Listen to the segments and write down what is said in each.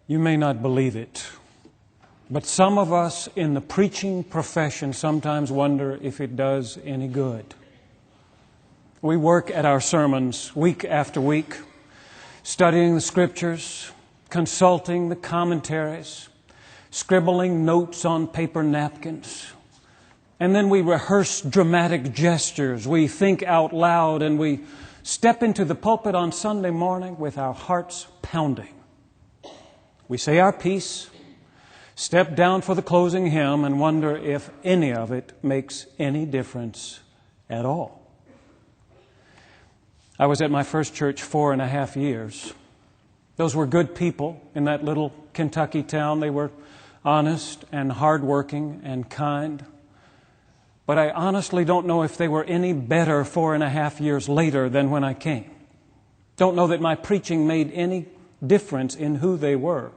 You may not believe it, but some of us in the preaching profession sometimes wonder if it does any good. We work at our sermons week after week, studying the Scriptures, consulting the commentaries, scribbling notes on paper napkins. And then we rehearse dramatic gestures. We think out loud and we step into the pulpit on Sunday morning with our hearts pounding. We say our piece, step down for the closing hymn, and wonder if any of it makes any difference at all. I was at my first church 4.5 years. Those were good people in that little Kentucky town. They were honest and hardworking and kind. But I honestly don't know if they were any better 4.5 years later than when I came. Don't know that my preaching made any difference in who they were.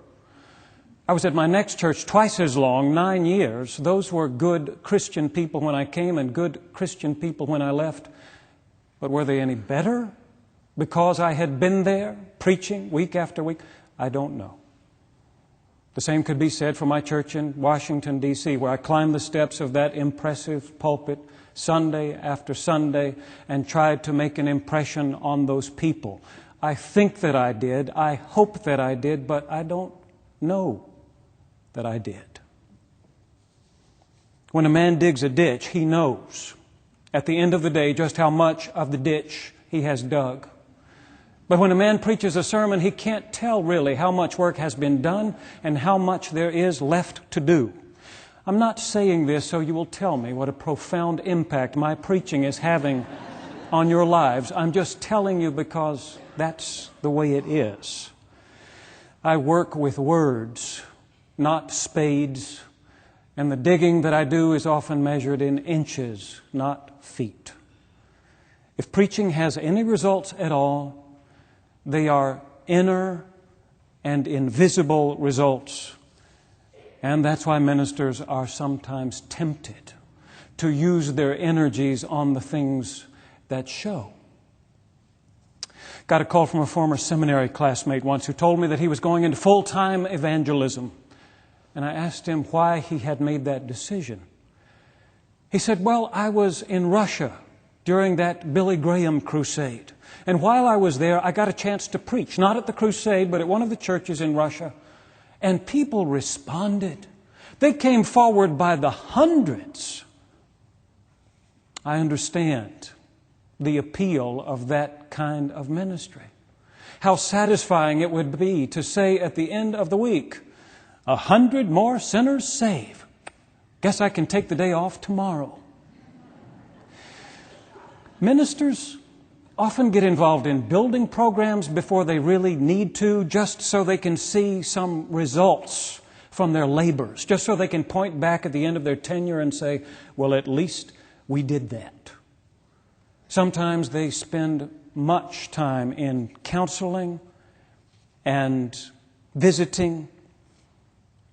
I was at my next church twice as long, 9 years. Those were good Christian people when I came and good Christian people when I left. But were they any better because I had been there preaching week after week? I don't know. The same could be said for my church in Washington, D.C., where I climbed the steps of that impressive pulpit Sunday after Sunday and tried to make an impression on those people. I think that I did. I hope that I did, but I don't know that I did. When a man digs a ditch, he knows at the end of the day just how much of the ditch he has dug. But when a man preaches a sermon, he can't tell really how much work has been done and how much there is left to do. I'm not saying this so you will tell me what a profound impact my preaching is having on your lives. I'm just telling you because that's the way it is. I work with words, not spades, and the digging that I do is often measured in inches, not feet. If preaching has any results at all, they are inner and invisible results. And that's why ministers are sometimes tempted to use their energies on the things that show. Got a call from a former seminary classmate once who told me that he was going into full-time evangelism. And I asked him why he had made that decision. He said, well, I was in Russia during that Billy Graham crusade. And while I was there, I got a chance to preach, not at the crusade, but at one of the churches in Russia. And people responded. They came forward by the hundreds. I understand the appeal of that kind of ministry. How satisfying it would be to say at the end of the week, 100 more sinners saved. Guess I can take the day off tomorrow. Ministers often get involved in building programs before they really need to, just so they can see some results from their labors, just so they can point back at the end of their tenure and say, well, at least we did that. Sometimes they spend much time in counseling and visiting,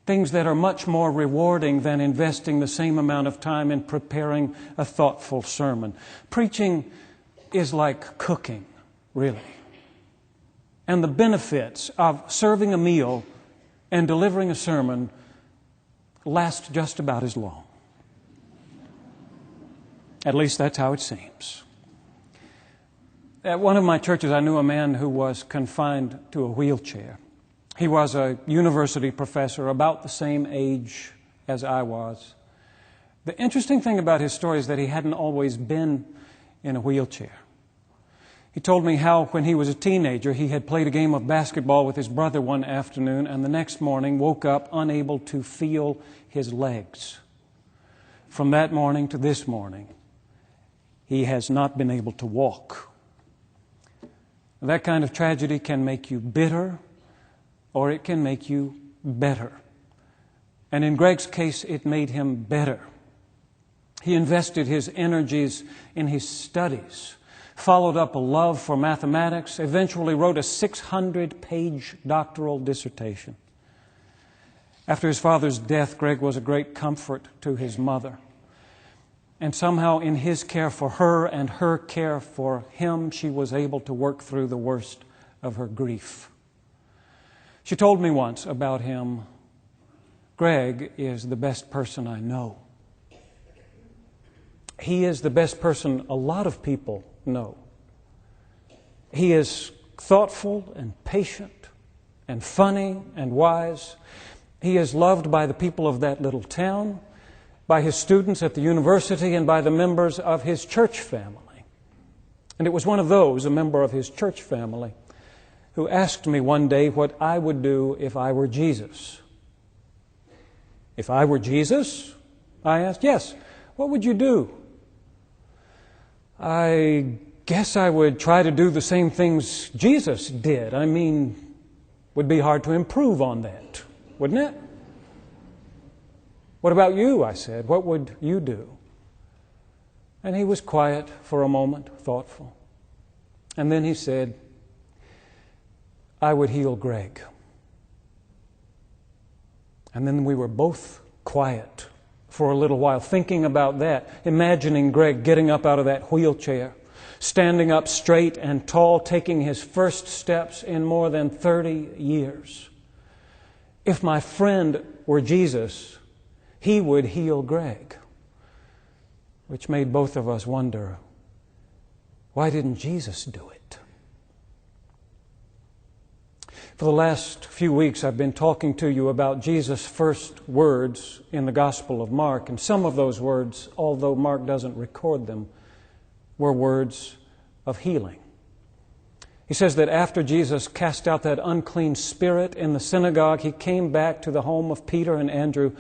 things that are much more rewarding than investing the same amount of time in preparing a thoughtful sermon. Preaching is like cooking, really. And the benefits of serving a meal and delivering a sermon last just about as long. At least that's how it seems. At one of my churches, I knew a man who was confined to a wheelchair. He was a university professor, about the same age as I was. The interesting thing about his story is that he hadn't always been in a wheelchair. He told me how, when he was a teenager, he had played a game of basketball with his brother one afternoon and the next morning woke up unable to feel his legs. From that morning to this morning, he has not been able to walk. That kind of tragedy can make you bitter, or it can make you better. And in Greg's case, it made him better. He invested his energies in his studies, followed up a love for mathematics, eventually wrote a 600-page doctoral dissertation. After his father's death, Greg was a great comfort to his mother. And somehow in his care for her and her care for him, she was able to work through the worst of her grief. She told me once about him, "Greg is the best person I know." He is the best person a lot of people know. He is thoughtful and patient and funny and wise. He is loved by the people of that little town, by his students at the university, and by the members of his church family. And it was one of those, a member of his church family, who asked me one day what I would do if I were Jesus. If I were Jesus? I asked, yes. What would you do? I guess I would try to do the same things Jesus did. I mean, would be hard to improve on that, wouldn't it? What about you? I said. What would you do? And he was quiet for a moment, thoughtful. And then he said, I would heal Greg. And then we were both quiet for a little while, thinking about that, imagining Greg getting up out of that wheelchair, standing up straight and tall, taking his first steps in more than 30 years. If my friend were Jesus, he would heal Greg. Which made both of us wonder, why didn't Jesus do it? For the last few weeks, I've been talking to you about Jesus' first words in the Gospel of Mark. And some of those words, although Mark doesn't record them, were words of healing. He says that after Jesus cast out that unclean spirit in the synagogue, he came back to the home of Peter and Andrew,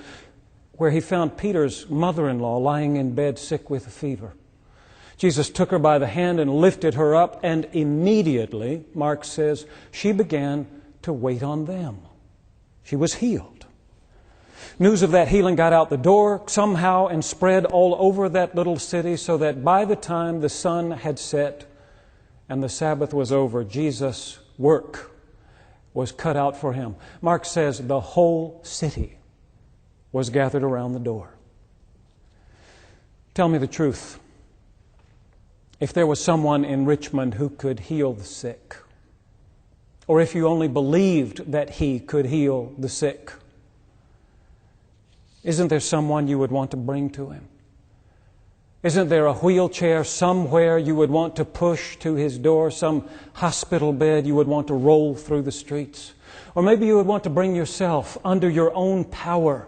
where he found Peter's mother-in-law lying in bed sick with a fever. Jesus took her by the hand and lifted her up, and immediately, Mark says, she began to wait on them. She was healed. News of that healing got out the door somehow and spread all over that little city, so that by the time the sun had set and the Sabbath was over, Jesus' work was cut out for him. Mark says the whole city was gathered around the door. Tell me the truth. If there was someone in Richmond who could heal the sick, or if you only believed that he could heal the sick, isn't there someone you would want to bring to him? Isn't there a wheelchair somewhere you would want to push to his door, some hospital bed you would want to roll through the streets? Or maybe you would want to bring yourself under your own power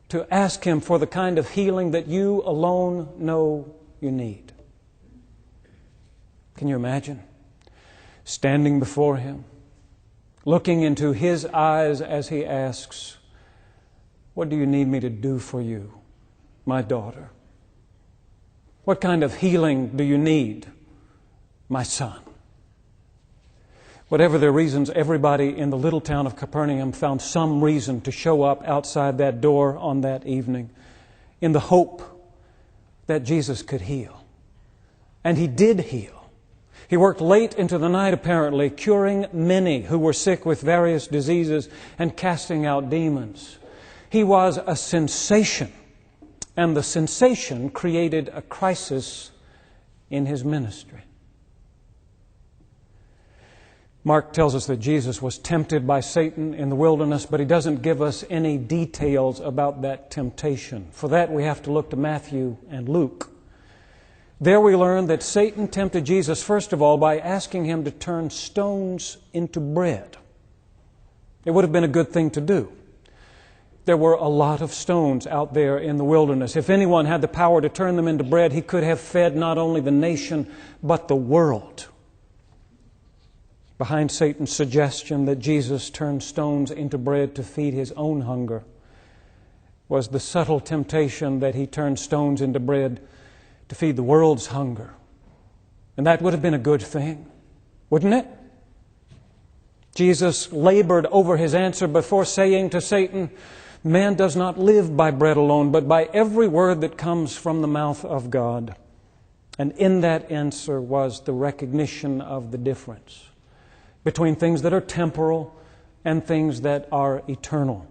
to ask him for the kind of healing that you alone know you need. Can you imagine standing before him, looking into his eyes as he asks, what do you need me to do for you, my daughter? What kind of healing do you need, my son? Whatever their reasons, everybody in the little town of Capernaum found some reason to show up outside that door on that evening in the hope that Jesus could heal. And he did heal. He worked late into the night, apparently, curing many who were sick with various diseases and casting out demons. He was a sensation, and the sensation created a crisis in his ministry. Mark tells us that Jesus was tempted by Satan in the wilderness, but he doesn't give us any details about that temptation. For that, we have to look to Matthew and Luke. There we learn that Satan tempted Jesus, first of all, by asking him to turn stones into bread. It would have been a good thing to do. There were a lot of stones out there in the wilderness. If anyone had the power to turn them into bread, he could have fed not only the nation, but the world. Behind Satan's suggestion that Jesus turned stones into bread to feed his own hunger was the subtle temptation that he turned stones into bread to feed the world's hunger. And that would have been a good thing, wouldn't it? Jesus labored over his answer before saying to Satan, man does not live by bread alone, but by every word that comes from the mouth of God. And in that answer was the recognition of the difference between things that are temporal and things that are eternal.